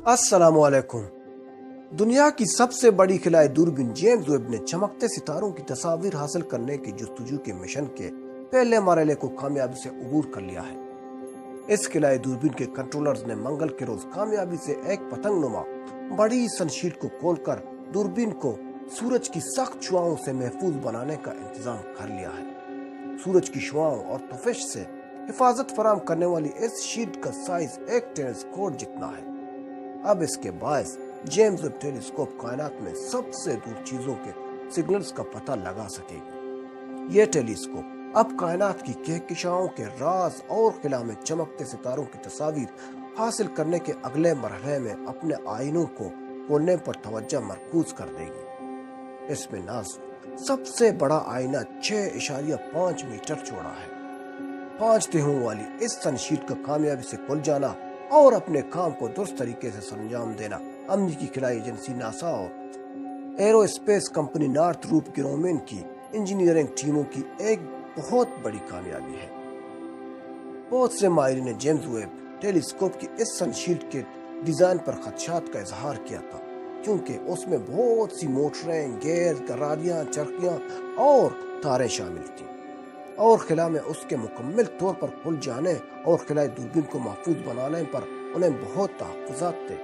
अस्सलाम वालेकुम। दुनिया की सबसे बड़ी खिलाई दूरबीन जेम्स वेब ने चमकते सितारों की तस्वीर हासिल करने की जस्तजू के मिशन के पहले मरहले को कामयाबी से अबूर कर लिया है। इस खिलाई दूरबीन के कंट्रोलर्स ने मंगल के रोज कामयाबी से एक पतंगनुमा बड़ी सनशीट को खोलकर दूरबीन को सूरज की सख्त शुआओं से महफूज बनाने का इंतजाम कर लिया है। सूरज की शुआओं और तफिश से हिफाजत फराम करने वाली इस शीट का साइज एक टेनिस कोर्ट जितना है। अब इसके बायस जेम्स वेब टेलीस्कोप कायनात में सबसे दूर चीजों के सिग्नल्स का पता लगा सकेगी। ये टेलीस्कोप अब कायनात की कहकशाओं के राज और खिला में चमकते सितारों की तस्वीर हासिल करने के अगले मरहले में अपने आईनों को खोलने पर तवज्जो मरकूज कर देगी। इसमें नाज़ सबसे बड़ा आईना 6.5 मीटर चौड़ा है। 5 तिहों वाली इस सनशीट का कामयाबी से खुल जाना और अपने काम को दुरुस्त तरीके से सरंजाम देना अमेरिकी खिलाई एजेंसी नासा और एरोस्पेस कंपनी नॉर्थरूप ग्रामीण की इंजीनियरिंग टीमों की एक बहुत बड़ी कामयाबी है। बहुत से माहिरीन ने जेम्स वेब टेलीस्कोप की इस सनशीट के डिजाइन पर खदशात का इजहार किया था, क्योंकि उसमें बहुत सी मोटरें, गैस, गरारियां, चरखियां और तारें शामिल थी और खिला में उसके मुकम्मल तौर पर खुल जाने और खिलाई दूरबीन को महफूज बनाने पर उन्हें बहुत तहफ़्फ़ुज़ात थे।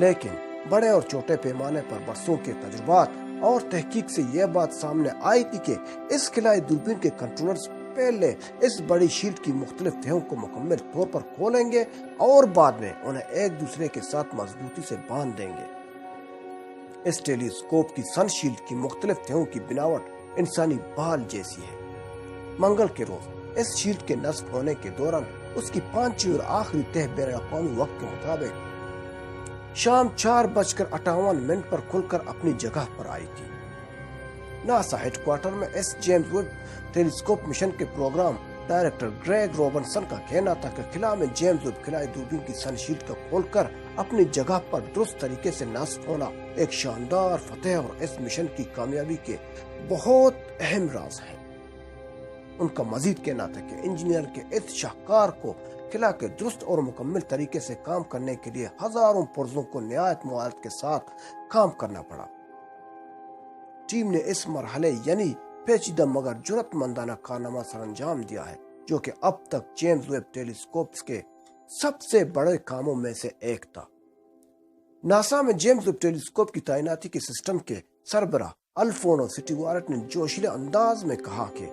लेकिन बड़े और छोटे पैमाने पर बरसों के तजुर्बात और तहकीक से यह बात सामने आई थी कि इस खिलाई दूरबीन के कंट्रोलर्स पहले इस बड़ी शील्ड की मुख्तलिफ तहों को मुकम्मल तौर पर खोलेंगे और बाद में उन्हें एक दूसरे के साथ मजबूती से बांध देंगे। इस टेलीस्कोप की सनशील्ड की मुख्तलिफ तहों की बनावट इंसानी बाल जैसी है। मंगल के रोज इस शील्ड के नस्ब होने के दौरान उसकी 5वीं और आखिरी तह बैन-अक़वामी वक्त के मुताबिक शाम 4:58 पर खुलकर अपनी जगह पर आई थी। नासा हेडक्वार्टर में इस जेम्स वेब टेलीस्कोप मिशन के प्रोग्राम डायरेक्टर ग्रेग रॉबिन्सन का कहना था कि खिला में जेम्स वेब खिलाई दूरबीन की सनशीट को खोलकर अपनी जगह पर दुरुस्त तरीके से नस्ब होना एक शानदार फतेह और इस मिशन की कामयाबी के बहुत अहम राज है। उनका मजीद कहना था कि इंजीनियर के इस शाहकार को खिला के दुरुस्त और मुकम्मल तरीके से काम करने के लिए हजारों पुर्जों को निहायत मुआहरत के साथ काम करना पड़ा। टीम ने इस मरहले यानी पेचीदा मगर जुर्रतमंदाना कारनामा सरअंजाम दिया है, जो कि अब तक जेम्स वेब टेलीस्कोप के सबसे बड़े कामों में से एक था। नासा में जेम्स वेब टेलीस्कोप की तैनाती के सिस्टम के सरबराह अल्फोनो स्टीवर्ट ने जोशीले अंदाज में कहा कि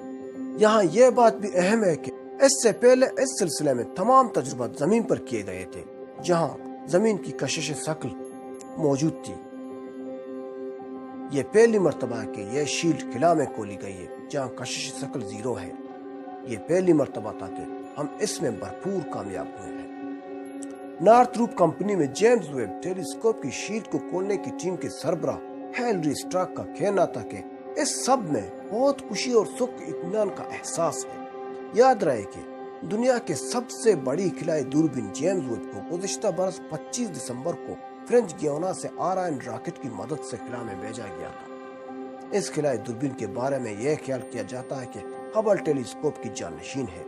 यहाँ यह बात भी अहम है कि इससे पहले इस सिलसिले में तमाम तजुर्बात जमीन पर किए गए थे, जहाँ जमीन की कशिश शक्ल मौजूद थी। यह पहली मर्तबा है कि यह शील्ड खिला में खोली गई है जहाँ कशिश शक्ल 0 है। यह पहली मर्तबा था कि हम इसमें भरपूर कामयाब हुए हैं। नॉर्थरूप कंपनी में जेम्स वेब टेलीस्कोप की शील्ड को खोलने की टीम के सरबराह हेनरी स्ट्राक का कहना था कि इस सब में बहुत खुशी और सुख इत्मीनान का एहसास है। याद रहे कि दुनिया के सबसे बड़ी खिलाई दूरबीन जेम्स वेब को गुज़िश्ता बरस 25 दिसंबर को फ्रेंच गियाना से आरायन रॉकेट की मदद से खिला में भेजा गया था। इस खिलाई दूरबीन के बारे में यह ख्याल किया जाता है कि हबल टेलीस्कोप की जानशीन है,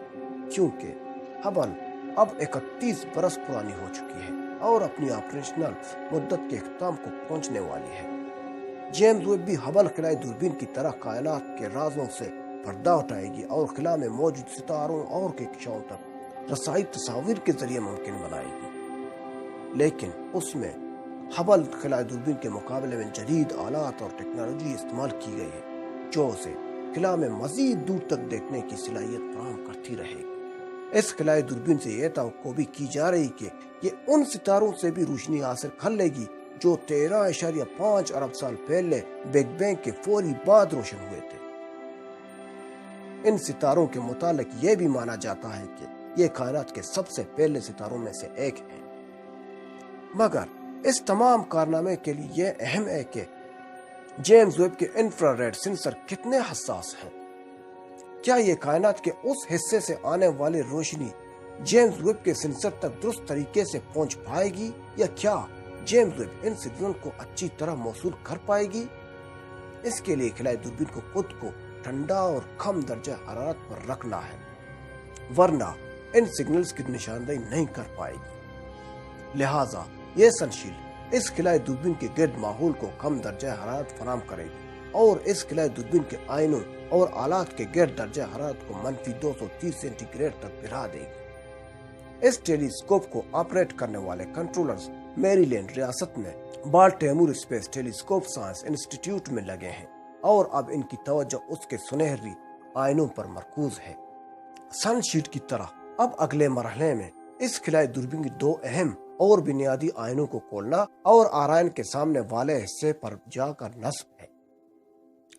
क्योंकि हबल अब 31 बरस पुरानी हो चुकी है और अपनी ऑपरेशनल मुद्दत के इख्तिताम को पहुंचने वाली है। जेम्स वेब भी हबल खिलाई दूरबीन की तरह कायनात के राजों से पर्दा उठाएगी और खिला में मौजूद सितारों और कहकशाओं तक रसाई तस्वीर के जरिए मुमकिन बनाएगी। लेकिन उसमें हबल खिलाई दूरबीन के मुकाबले में जदीद आलात और टेक्नोलॉजी इस्तेमाल की गई है, जो उसे खिला में मजीद दूर तक देखने की सलाहियत फराहम करती रहेगी। इस खिलाई दूरबीन से यह तवक्को भी की जा रही कि ये उन सितारों से भी रोशनी हासिल कर लेगी जो 13.5 अरब साल पहले बिग बैंग के फौरी बाद रोशन हुए थे। इन सितारों के मुतालिक यह भी माना जाता है कि ये कायनात के सबसे पहले सितारों में से एक है। मगर इस तमाम कारनामे के लिए यह अहम है कि जेम्स वेब के इंफ्रारेड सेंसर कितने हसास हैं। क्या ये कायनात के उस हिस्से से आने वाली रोशनी जेम्स वेब के सेंसर तक दुरुस्त तरीके से पहुंच पाएगी, या क्या जेम्स वेब इन सिग्नल को अच्छी तरह मौसूल कर पाएगी? इसके लिए खिलाई दूरबीन को खुद को ठंडा और कम दर्जा हरारत पर रखना है, वरना इन सिग्नल्स की निशानदेही नहीं कर पाएगी। लिहाजा ये सनशील्ड इस खिलाई दूरबीन के गिर्द माहौल को कम दर्जा हरारत फराम करेगी और इस खिलाई दूरबीन के आईनों और आलात के गिर्द दर्जा हरारत को -230 सेंटीग्रेड तक गिरा देगी। इस टेलीस्कोप को ऑपरेट करने वाले कंट्रोलर्स मैरीलैंड रियासत में Baltimore space telescope science institute में लगे हैं और अब इनकी तवज्जो उसके सुनहरी आईनों पर मरकूज है। सनशील्ड की तरह अब अगले मरहले में इस खिलाई दूरबीन की दो अहम और बुनियादी आईनों को खोलना और आरायन के सामने वाले हिस्से पर जाकर नस्ब है।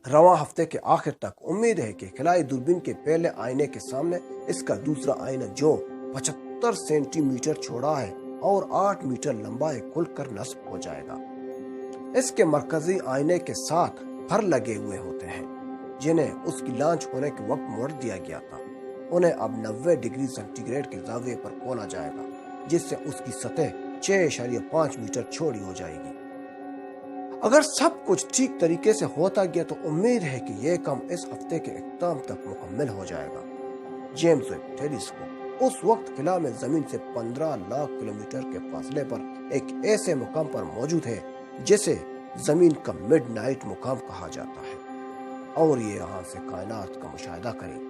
रवां हफ्ते के आखिर तक उम्मीद है कि खिलाई दूरबीन के पहले आईने के सामने इसका दूसरा आईना जो 75 सेंटीमीटर चौड़ा है और 8 मीटर लंबा है खुलकर नस्ब हो जाएगा। इसके मरकजी आईने के 7 फर लगे हुए होते हैं जिन्हें उसकी लॉन्च होने के वक्त मोड़ दिया गया था। उन्हें अब 90 डिग्री सेंटीग्रेड के जाविये पर खोला जाएगा जिससे उसकी सतह 6.5 मीटर चौड़ी हो जाएगी। अगर सब कुछ ठीक तरीके से होता गया तो उम्मीद है कि यह काम इस हफ्ते के इख्तिताम तक मुकम्मल हो जाएगा। जेम्स वेब टेलीस्कोप उस वक्त खिला में जमीन से 15 लाख किलोमीटर के फासले पर एक ऐसे मुकाम पर मौजूद है जिसे जमीन का मिडनाइट मुकाम कहा जाता है और ये यहाँ से कायनात का मुशाहिदा करे।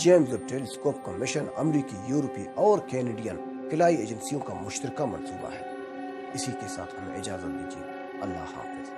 जेम्स वेब टेलीस्कोप का मिशन अमेरिकी, यूरोपीय और कैनेडियन खिलाई एजेंसियों का मुश्तरका मंसूबा है। इसी के साथ हमें इजाजत दीजिए। अल्लाह हाफिज।